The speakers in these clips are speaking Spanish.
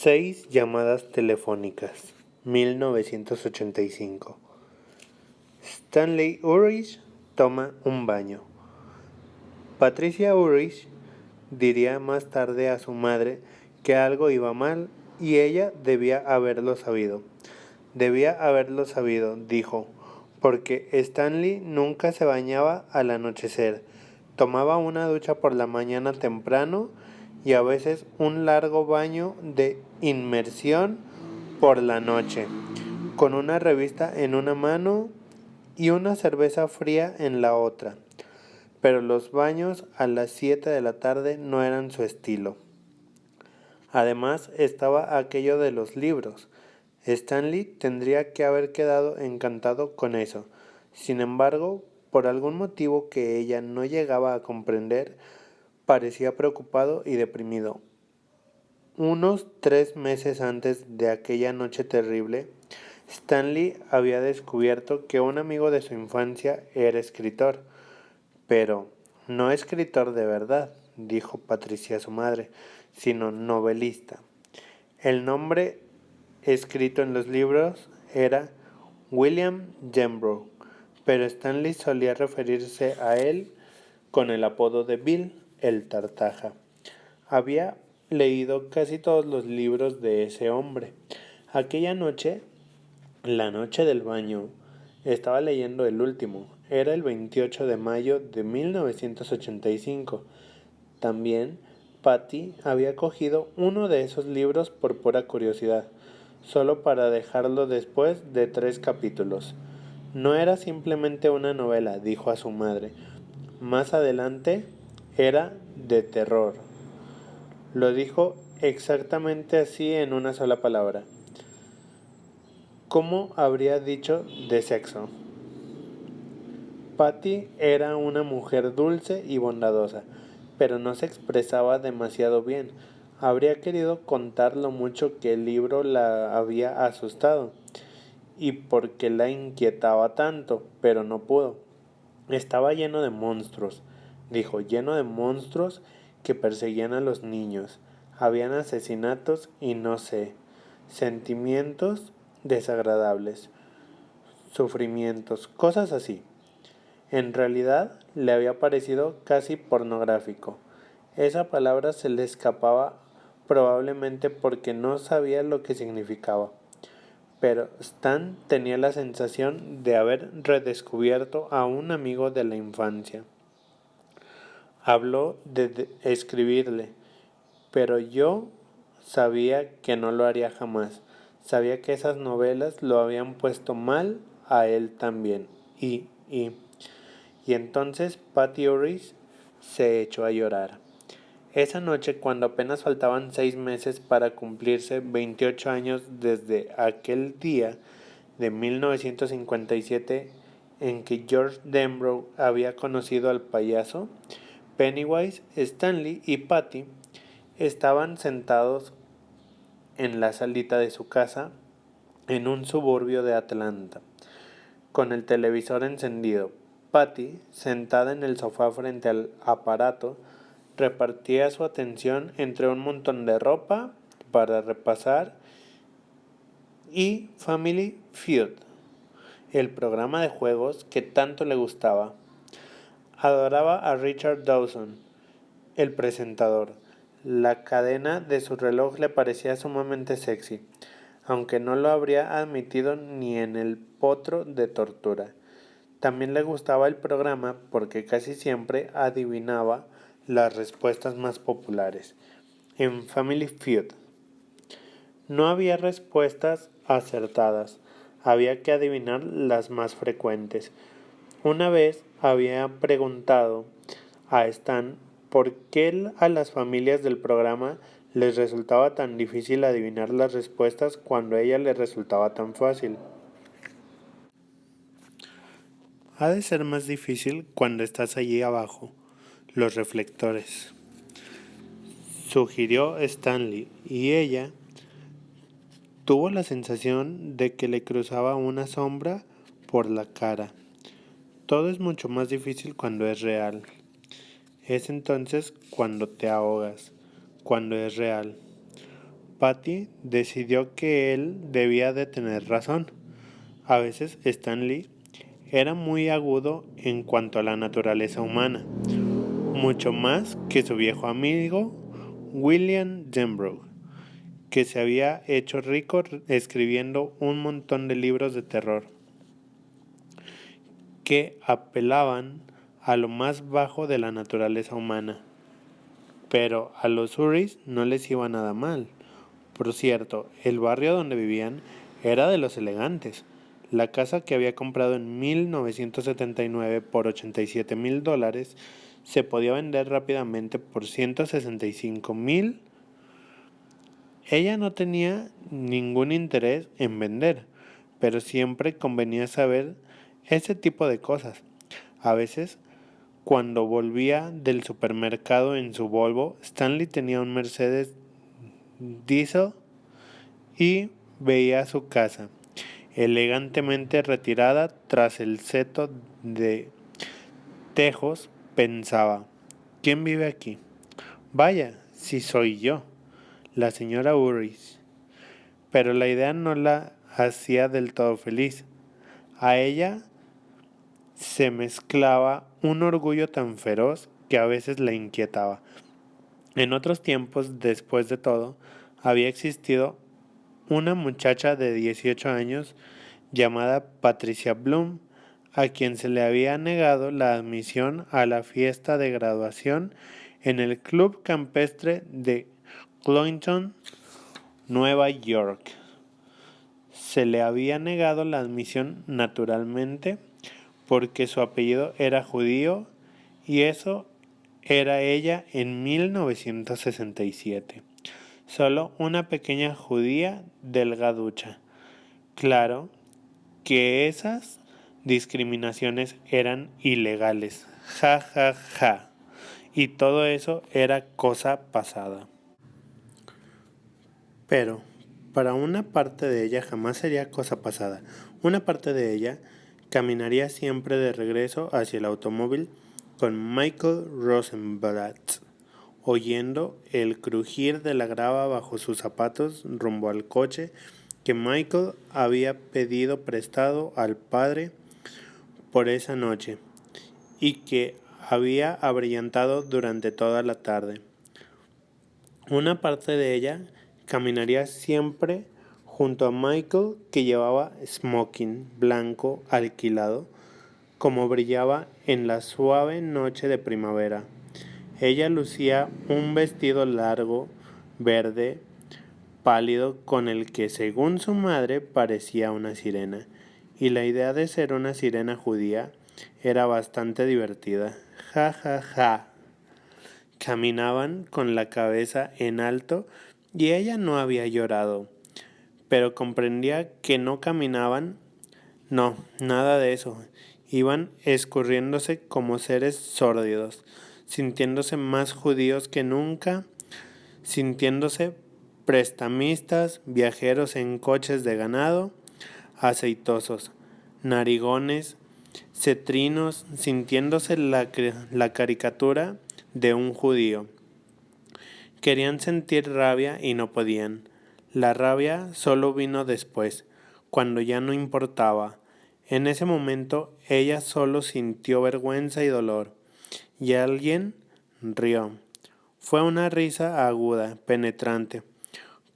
6 llamadas telefónicas, 1985. Stanley Ulrich toma un baño. Patricia Ulrich diría más tarde a su madre que algo iba mal y ella debía haberlo sabido. Debía haberlo sabido, dijo, porque Stanley nunca se bañaba al anochecer. Tomaba una ducha por la mañana temprano y a veces un largo baño de inmersión por la noche, con una revista en una mano y una cerveza fría en la otra. Pero los baños a las 7 de la tarde no eran su estilo. Además estaba aquello de los libros. Stanley tendría que haber quedado encantado con eso. Sin embargo, por algún motivo que ella no llegaba a comprender, parecía preocupado y deprimido. Unos 3 meses antes de aquella noche terrible, Stanley había descubierto que un amigo de su infancia era escritor, pero no escritor de verdad, dijo Patricia a su madre, sino novelista. El nombre escrito en los libros era William Jembrough, pero Stanley solía referirse a él con el apodo de Bill el Tartaja. Había leído casi todos los libros de ese hombre. Aquella noche, la noche del baño, estaba leyendo el último. Era el 28 de mayo de 1985. También Patty había cogido uno de esos libros por pura curiosidad, solo para dejarlo después de 3 capítulos. No era simplemente una novela, dijo a su madre. Más adelante era de terror. Lo dijo exactamente así en una sola palabra. ¿Cómo habría dicho de sexo? Patty era una mujer dulce y bondadosa, pero no se expresaba demasiado bien. Habría querido contar lo mucho que el libro la había asustado y por qué la inquietaba tanto, pero no pudo. Estaba lleno de monstruos, dijo, lleno de monstruos que perseguían a los niños. Habían asesinatos y no sé, sentimientos desagradables, sufrimientos, cosas así. En realidad le había parecido casi pornográfico. Esa palabra se le escapaba probablemente porque no sabía lo que significaba. Pero Stan tenía la sensación de haber redescubierto a un amigo de la infancia. Habló de escribirle, pero yo sabía que no lo haría jamás. Sabía que esas novelas lo habían puesto mal a él también. Y entonces Patty Ulrich se echó a llorar. Esa noche, cuando apenas faltaban 6 meses para cumplirse 28 años desde aquel día de 1957 en que George Denbrough había conocido al payaso, Pennywise, Stanley y Patty estaban sentados en la salita de su casa en un suburbio de Atlanta, con el televisor encendido. Patty, sentada en el sofá frente al aparato, repartía su atención entre un montón de ropa para repasar y Family Feud, el programa de juegos que tanto le gustaba. Adoraba a Richard Dawson, el presentador. La cadena de su reloj le parecía sumamente sexy, aunque no lo habría admitido ni en el potro de tortura. También le gustaba el programa porque casi siempre adivinaba las respuestas más populares. En Family Feud no había respuestas acertadas, había que adivinar las más frecuentes. Una vez había preguntado a Stan por qué a las familias del programa les resultaba tan difícil adivinar las respuestas cuando a ella les resultaba tan fácil. Ha de ser más difícil cuando estás allí abajo, los reflectores, sugirió Stanley, y ella tuvo la sensación de que le cruzaba una sombra por la cara. Todo es mucho más difícil cuando es real. Es entonces cuando te ahogas, cuando es real. Patty decidió que él debía de tener razón. A veces Stanley era muy agudo en cuanto a la naturaleza humana, mucho más que su viejo amigo William Denbrough, que se había hecho rico escribiendo un montón de libros de terror que apelaban a lo más bajo de la naturaleza humana. Pero a los Urys no les iba nada mal. Por cierto, el barrio donde vivían era de los elegantes. La casa que había comprado en 1979 por $87,000 se podía vender rápidamente por $165,000. Ella no tenía ningún interés en vender, pero siempre convenía saber ese tipo de cosas. A veces, cuando volvía del supermercado en su Volvo, Stanley tenía un Mercedes Diesel y veía su casa, elegantemente retirada tras el seto de tejos. Pensaba, ¿quién vive aquí? Vaya, si soy yo, la señora Urys. Pero la idea no la hacía del todo feliz. A ella se mezclaba un orgullo tan feroz que a veces la inquietaba. En otros tiempos, después de todo, había existido una muchacha de 18 años llamada Patricia Bloom, a quien se le había negado la admisión a la fiesta de graduación en el Club Campestre de Cloyton, Nueva York. Se le había negado la admisión naturalmente porque su apellido era judío y eso era ella en 1967. Solo una pequeña judía delgaducha. Claro que esas discriminaciones eran ilegales. Ja, ja, ja. Y todo eso era cosa pasada. Pero para una parte de ella jamás sería cosa pasada. Una parte de ella caminaría siempre de regreso hacia el automóvil con Michael Rosenblatt, oyendo el crujir de la grava bajo sus zapatos rumbo al coche que Michael había pedido prestado al padre por esa noche y que había abrillantado durante toda la tarde. Una parte de ella caminaría siempre junto a Michael, que llevaba smoking blanco alquilado, como brillaba en la suave noche de primavera. Ella lucía un vestido largo, verde, pálido, con el que, según su madre, parecía una sirena, y la idea de ser una sirena judía era bastante divertida. Ja, ja, ja. Caminaban con la cabeza en alto y ella no había llorado, pero comprendía que no caminaban. No, nada de eso. Iban escurriéndose como seres sórdidos, sintiéndose más judíos que nunca, sintiéndose prestamistas, viajeros en coches de ganado, aceitosos, narigones, cetrinos, sintiéndose la caricatura de un judío. Querían sentir rabia y no podían. La rabia solo vino después, cuando ya no importaba. En ese momento ella solo sintió vergüenza y dolor, y alguien rió. Fue una risa aguda, penetrante,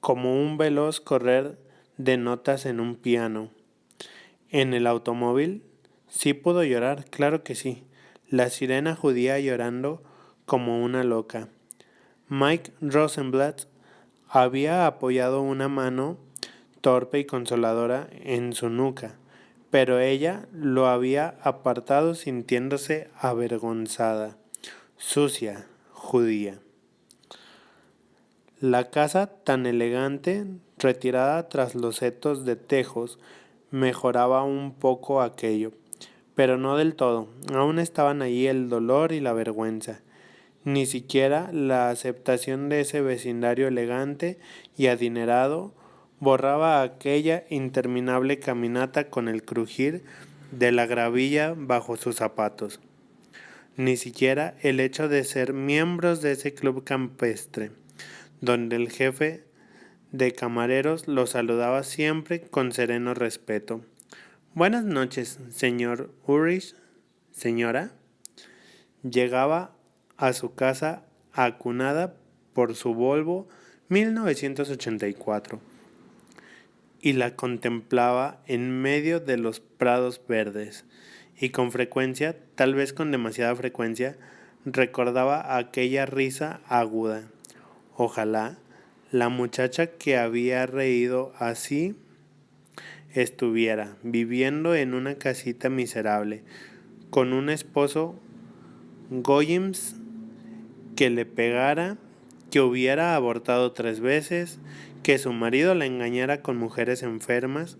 como un veloz correr de notas en un piano. En el automóvil sí pudo llorar, claro que sí. La sirena judía llorando como una loca. Mike Rosenblatt había apoyado una mano torpe y consoladora en su nuca, pero ella lo había apartado sintiéndose avergonzada, sucia, judía. La casa tan elegante, retirada tras los setos de tejos, mejoraba un poco aquello, pero no del todo. Aún estaban allí el dolor y la vergüenza. Ni siquiera la aceptación de ese vecindario elegante y adinerado borraba aquella interminable caminata con el crujir de la gravilla bajo sus zapatos. Ni siquiera el hecho de ser miembros de ese club campestre, donde el jefe de camareros lo saludaba siempre con sereno respeto. Buenas noches, señor Ulrich, señora. Llegaba a su casa acunada por su Volvo 1984 y la contemplaba en medio de los prados verdes, y con frecuencia, tal vez con demasiada frecuencia, recordaba aquella risa aguda. Ojalá la muchacha que había reído así estuviera viviendo en una casita miserable, con un esposo Goyims que le pegara, que hubiera abortado 3 veces, que su marido la engañara con mujeres enfermas,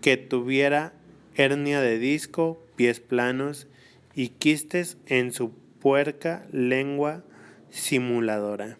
que tuviera hernia de disco, pies planos y quistes en su puerca lengua simuladora.